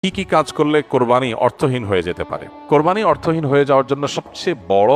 কি কি কাজ করলে কোরবানি অর্থহীন হয়ে যেতে পারে? কোরবানি অর্থহীন হয়ে যাওয়ার জন্য সবচেয়ে বড়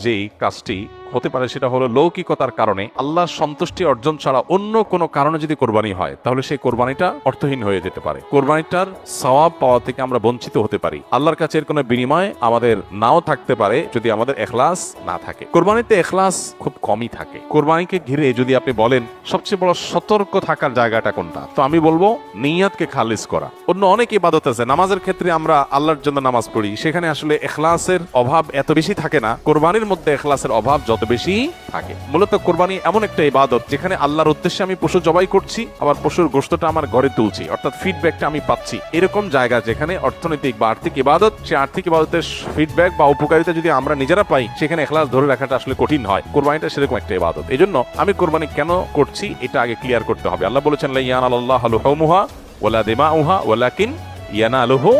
যেই কাজটি হতে পারে সেটা হলো লৌকিকতার কারণে, আল্লাহর সন্তুষ্টি অর্জন ছাড়া অন্য কোনো কারণে যদি কোরবানি হয় তাহলে সেই কোরবানিটা অর্থহীন হয়ে যেতে পারে। কোরবানিটার সওয়াব পাওয়া থেকে আমরা বঞ্চিত হতে পারি। আল্লাহর কাছে এর কোনো বিনিময় আমাদের নাও থাকতে পারে যদি আমাদের ইখলাস না থাকে। কোরবানিতে ইখলাস খুব কমই থাকে। কোরবানিকে ঘিরে যদি আপনি বলেন সবচেয়ে বড় সতর্ক থাকার জায়গাটা কোনটা, তো আমি বলবো নিয়াতকে খালিস করা। অন্য অনেক ইবাদত আছে, নামাজের ক্ষেত্রে আমরা আল্লাহর জন্য নামাজ পড়ি, সেখানে আসলে ইখলাসের অভাব এত বেশি থাকে না। কোরবানির মধ্যে ইখলাসের অভাব যত বেশি থাকে। মূলত কোরবানি এমন একটা ইবাদত যেখানে আল্লাহর উদ্দেশ্যে আমি পশু জবাই করছি, আবার পশুর গোশতটা আমার ঘরে তুলছি, অর্থাৎ ফিডব্যাকটা আমি পাচ্ছি। এরকম জায়গা যেখানে অর্থনৈতিক বা আর্থিক ইবাদত, সে আর্থিক ইবাদতের ফিডব্যাক বা উপকারিতা যদি আমরা নিজেরা পাই, সেখানে ইখলাস ধরে রাখাটা আসলে কঠিন হয়। কোরবানিটা সেরকম একটা ইবাদত। এজন্য আমি কোরবানি কেন করছি এটা আগে ক্লিয়ার করতে হবে। আল্লাহ বলেছেন লা ইয়ানালাল্লাহু লুহুমুহা ওয়ালা দিমাউহা ওয়ালাকিন ইয়ানালুহু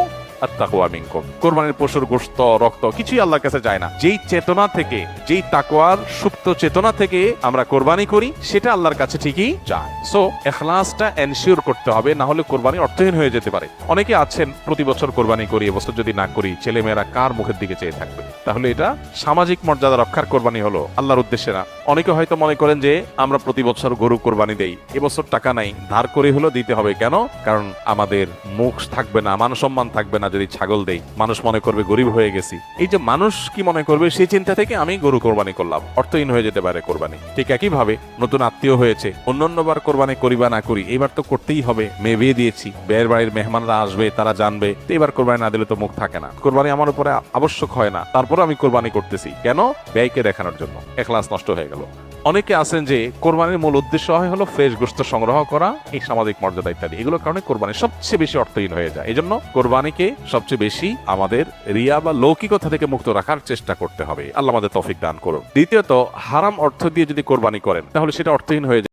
আত-তাকওয়া মিনকুম। কোরবানির পশুর গোশত, রক্ত কিছুই আল্লাহর কাছে যায় না। যেই চেতনা থেকে, যেই তাকওয়ার সুপ্ত চেতনা থেকে আমরা কোরবানি করি, সেটা আল্লাহর কাছে ঠিকই যায়। সো ইখলাসটা এনশিওর করতে হবে, না হলে কোরবানি অর্থহীন হয়ে যেতে পারে। অনেকে আছেন প্রতি বছর কোরবানি করি, এবছর যদি না করি ছেলেমেয়েরা কার মুখের দিকে চেয়ে থাকবে। তাহলে এটা সামাজিক মর্যাদা রক্ষার কোরবানি হলো, আল্লাহর উদ্দেশ্যে না। অনেকে হয়তো মনে করেন যে আমরা প্রতি বছর গরু কোরবানি দেই, এবছর টাকা নাই, ধার করে হলো দিতে হবে। কেন? কারণ আমাদের মুখ থাকবে না, মান সম্মান থাকবে না যদি ছাগল দেই, মানুষ মনে করবে গরিব হয়ে গেছি। এই যে মানুষ কি মনে করবে সেই চিন্তা থেকে আমি গরু কোরবানি করলাম, অর্থহীন হয়ে যেতে পারে কোরবানি। ঠিক একই ভাবে নতুন আত্মীয় হয়েছে, অন্যান্যবার কোরবানি করি বা না করি, এবার তো করতেই হবে। মেয়ে বিয়ে দিয়েছি, বিয়ের বাড়ির মেহমানরা আসবে, তারা জানবে, তো এবার কোরবানি না দিলে তো মুখ থাকে না। কোরবানি আমার উপরে আবশ্যক হয় না, তারপরে আমি কোরবানি করতেছি কেন? ব্যয়কে দেখানোর জন্য। ইখলাস নষ্ট হয়ে গেল। অনেকে আছেন যে কোরবানির মূল উদ্দেশ্য হয় হলো ফ্রেশ গোশত সংগ্রহ করা, এই সামাজিক মর্যাদা ইত্যাদি। এগুলোর কারণে কোরবানি সবচেয়ে বেশি অর্থহীন হয়ে যায়। এই জন্য কোরবানিকে সবচেয়ে বেশি আমাদের রিয়া বা লৌকিকতা থেকে মুক্ত রাখার চেষ্টা করতে হবে। আল্লাহ আমাদের তৌফিক দান করুন। দ্বিতীয়ত, হারাম অর্থ দিয়ে যদি কোরবানি করেন তাহলে সেটা অর্থহীন হয়ে যায়।